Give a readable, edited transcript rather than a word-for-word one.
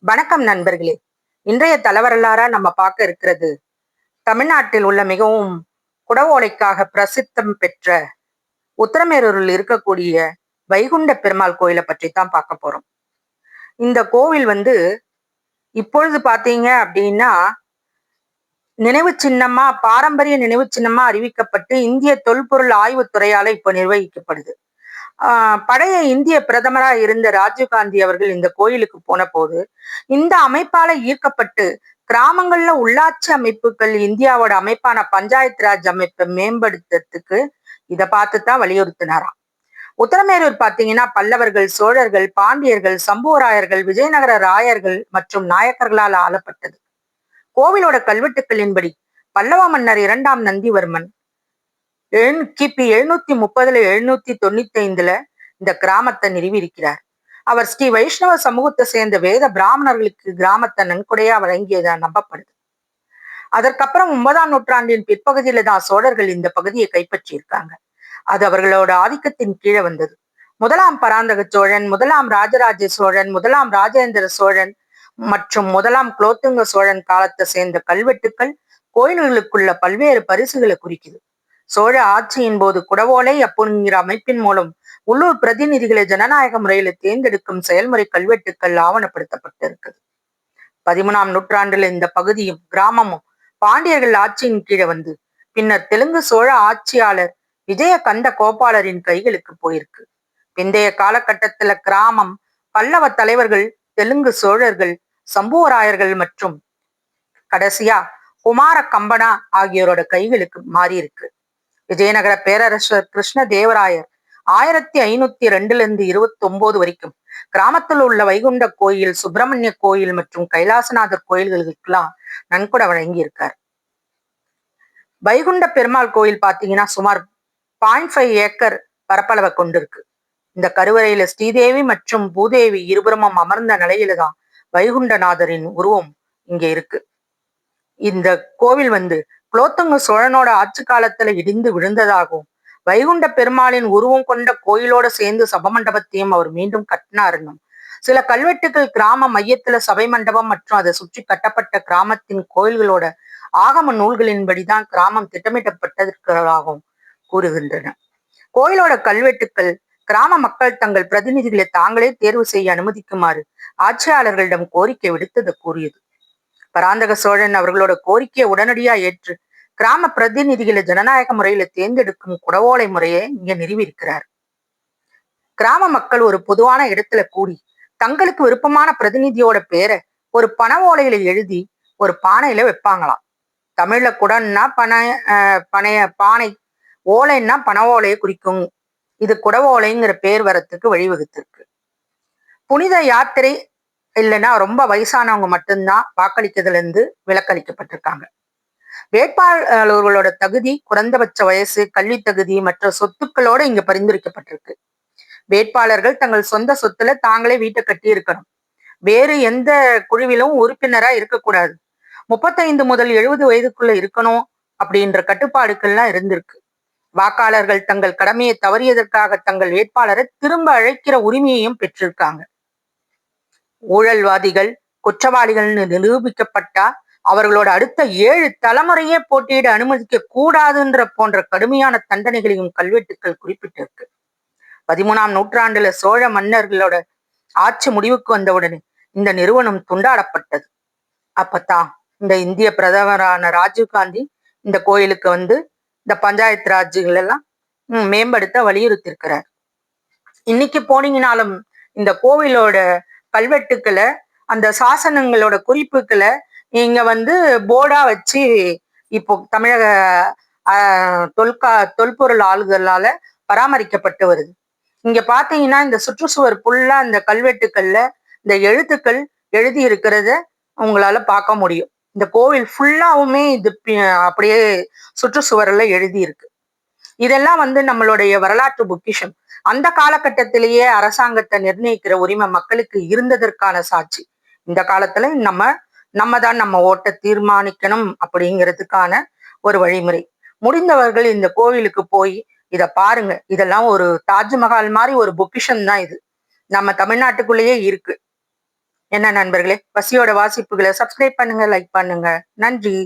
வணக்கம் நண்பர்களே. இன்றைய தலவரலாறா நம்ம பார்க்க இருக்கிறது தமிழ்நாட்டில் உள்ள மிகவும் குடவோலைக்காக பிரசித்தம் பெற்ற உத்திரமேரூரில் இருக்கக்கூடிய வைகுண்ட பெருமாள் கோயிலை பற்றி தான் பார்க்க போறோம். இந்த கோவில் இப்பொழுது பார்த்தீங்க அப்படின்னா நினைவு சின்னமா, பாரம்பரிய நினைவு சின்னமா அறிவிக்கப்பட்டு இந்திய தொல்பொருள் ஆய்வுத்துறையால இப்ப நிர்வகிக்கப்படுது. பழைய இந்திய பிரதமரா இருந்த ராஜீவ்காந்தி அவர்கள் இந்த கோயிலுக்கு போன போது இந்த அமைப்பால ஈர்க்கப்பட்டு கிராமங்கள்ல உள்ளாட்சி அமைப்புகள் இந்தியாவோட அமைப்பான பஞ்சாயத்து ராஜ் அமைப்பை மேம்படுத்துறதுக்கு இதை பார்த்துதான் வலியுறுத்தினாராம். உத்தரமேரூர் பாத்தீங்கன்னா பல்லவர்கள், சோழர்கள், பாண்டியர்கள், சம்புவராயர்கள், விஜயநகர ராயர்கள் மற்றும் நாயக்கர்களால் ஆளப்பட்டது. கோவிலோட கல்வெட்டுக்களின்படி பல்லவ மன்னர் 2ஆம் நந்திவர்மன் கிபி 730 795 இந்த கிராமத்தை நிறுவியிருக்கிறார். அவர் ஸ்ரீ வைஷ்ணவ சமூகத்தை சேர்ந்த வேத பிராமணர்களுக்கு கிராமத்தை நன்கொடையா வழங்கியதா நம்பப்படுது. அதற்கப்புறம் 9ஆம் நூற்றாண்டின் பிற்பகுதியில தான் சோழர்கள் இந்த பகுதியை கைப்பற்றி இருக்காங்க. அது அவர்களோட ஆதிக்கத்தின் கீழே வந்தது. 1ஆம் பராந்தக சோழன், 1ஆம் ராஜராஜ சோழன், 1ஆம் ராஜேந்திர சோழன் மற்றும் 1ஆம் குலோத்துங்க சோழன் காலத்தை சேர்ந்த கல்வெட்டுக்கள் கோயில்களுக்குள்ள பல்வேறு பரிசுகளை குறிக்குது. சோழ ஆட்சியின் போது குடவோலை அப்படிங்கிற அமைப்பின் மூலம் உள்ளூர் பிரதிநிதிகளை ஜனநாயக முறையில தேர்ந்தெடுக்கும் செயல்முறை கல்வெட்டுக்கள் ஆவணப்படுத்தப்பட்டிருக்குது. 13ஆம் நூற்றாண்டுல இந்த பகுதியும் கிராமமும் பாண்டியர்கள் ஆட்சியின் கீழே வந்து பின்னர் தெலுங்கு சோழ ஆட்சியாளர் விஜய கந்த கோபாலரின் கைகளுக்கு போயிருக்கு. பிந்தைய காலகட்டத்துல கிராமம் பல்லவ தலைவர்கள், தெலுங்கு சோழர்கள், சம்புவராயர்கள் மற்றும் கடைசியா குமார கம்பனா ஆகியோரோட கைகளுக்கு மாறியிருக்கு. விஜயநகர பேரரசர் கிருஷ்ண தேவராயர் 1502 29 வரைக்கும் கிராமத்தில் உள்ள வைகுண்ட கோயில், சுப்பிரமணிய கோயில் மற்றும் கைலாசநாதர் கோயில்களுக்கெல்லாம் நன்கொடை வழங்கி இருக்கார். வைகுண்ட பெருமாள் கோயில் பாத்தீங்கன்னா சுமார் 0.5 ஏக்கர் பரப்பளவை கொண்டிருக்கு. இந்த கருவறையில ஸ்ரீதேவி மற்றும் பூதேவி இருபுறமும் அமர்ந்த நிலையில தான் வைகுண்டநாதரின் உருவம் இங்க இருக்கு. இந்த கோவில் குலோத்துங்க சோழனோட ஆட்சி காலத்துல இடிந்து விழுந்ததாகவும் வைகுண்ட பெருமாளின் உருவம் கொண்ட கோயிலோட சேர்ந்து சபை மண்டபத்தையும் அவர் மீண்டும் கட்டினாருன்னும் சில கல்வெட்டுகள் கிராம மையத்துல சபை மண்டபம் மற்றும் அதை சுற்றி கட்டப்பட்ட கிராமத்தின் கோயில்களோட ஆகம நூல்களின்படிதான் கிராமம் திட்டமிட்டப்பட்டிருக்கிறதாகவும் கூறுகின்றன. கோயிலோட கல்வெட்டுக்கள் கிராம மக்கள் தங்கள் பிரதிநிதிகளை தாங்களே தேர்வு செய்ய அனுமதிக்குமாறு ஆட்சியாளர்களிடம் கோரிக்கை விடுத்தது கூறியது. பராந்தக சோழன் அவர்களோட கோரிக்கையை உடனடியா ஏற்று கிராம பிரதிநிதிகளை ஜனநாயக முறையில தேர்ந்தெடுக்கும் குடவோலை முறையை இங்க நிறுவியிருக்கிறார். கிராம மக்கள் ஒரு பொதுவான இடத்துல கூடி தங்களுக்கு விருப்பமான பிரதிநிதியோட பேரை ஒரு பண ஓலையில எழுதி ஒரு பானையில வைப்பாங்களாம். தமிழ்ல குடன்னா பனைய பானை, ஓலைன்னா பண ஓலையை குறிக்கும். இது குடவோலைங்கிற பேர் வரத்துக்கு வழிவகுத்திருக்கு. புனித யாத்திரை இல்லைன்னா ரொம்ப வயசானவங்க மட்டும்தான் வாக்களிக்கிறதுல இருந்து விலக்களிக்கப்பட்டிருக்காங்க. வேட்பாளர்களோட தகுதி, குறைந்தபட்ச வயசு, கல்வி தகுதி மற்ற சொத்துக்களோட இங்க பரிந்துரைக்கப்பட்டிருக்கு. வேட்பாளர்கள் தங்கள் சொந்த சொத்துல தாங்களே வீட்டை கட்டி இருக்கணும். வேறு எந்த குழுவிலும் உறுப்பினரா இருக்கக்கூடாது. 35 முதல் 70 வயதுக்குள்ள இருக்கணும் அப்படின்ற கட்டுப்பாடுகள்லாம் இருந்திருக்கு. வாக்காளர்கள் தங்கள் கடமையை தவறியதற்காக தங்கள் வேட்பாளரை திரும்ப அழைக்கிற உரிமையையும் பெற்றிருக்காங்க. ஊழல்வாதிகள், குற்றவாளிகள்னு நிரூபிக்கப்பட்டா அவர்களோட அடுத்த 7 தலைமுறையே போட்டியிட அனுமதிக்க கூடாதுன்ற போன்ற கடுமையான தண்டனைகளையும் கல்வெட்டுக்கள் குறிப்பிட்டிருக்கு. 13ஆம் நூற்றாண்டுல சோழ மன்னர்களோட ஆட்சி முடிவுக்கு வந்தவுடனே இந்த நிறுவனம் துண்டாடப்பட்டது. அப்பத்தான் இந்த இந்திய பிரதமரான ராஜீவ்காந்தி இந்த கோயிலுக்கு இந்த பஞ்சாயத்து ராஜ்கள் எல்லாம் மேம்படுத்த வலியுறுத்திருக்கிறார். இன்னைக்கு போனீங்கனாலும் இந்த கோவிலோட கல்வெட்டுக்களை, அந்த சாசனங்களோட குறிப்புகளை இங்க போர்டா வச்சு இப்போ தமிழக தொல்பொருள் ஆளுகளால பராமரிக்கப்பட்டு வருது. இங்க பாத்தீங்கன்னா இந்த சுற்றுச்சுவர் ஃபுல்லா இந்த கல்வெட்டுக்கள்ல இந்த எழுத்துக்கள் எழுதி இருக்கிறத உங்களால பார்க்க முடியும். இந்த கோவில் ஃபுல்லாவுமே இது அப்படியே சுற்றுச்சுவர்ல எழுதி இருக்கு. இதெல்லாம் நம்மளுடைய வரலாற்று பொக்கிஷம். அந்த காலகட்டத்திலேயே அரசாங்கத்தை நிர்ணயிக்கிற உரிமை மக்களுக்கு இருந்ததற்கான சாட்சி. இந்த காலத்துல நம்ம தான் நம்ம ஓட்டை தீர்மானிக்கணும் அப்படிங்கிறதுக்கான ஒரு வழிமுறை. முடிந்தவர்கள் இந்த கோவிலுக்கு போய் இத பாருங்க. இதெல்லாம் ஒரு தாஜ்மஹால் மாதிரி ஒரு பொக்கிஷம் தான். இது நம்ம தமிழ்நாட்டுக்குள்ளேயே இருக்கு. என்ன நண்பர்களே, பசியோட வாசிப்புகளை சப்ஸ்கிரைப் பண்ணுங்க, லைக் பண்ணுங்க. நன்றி.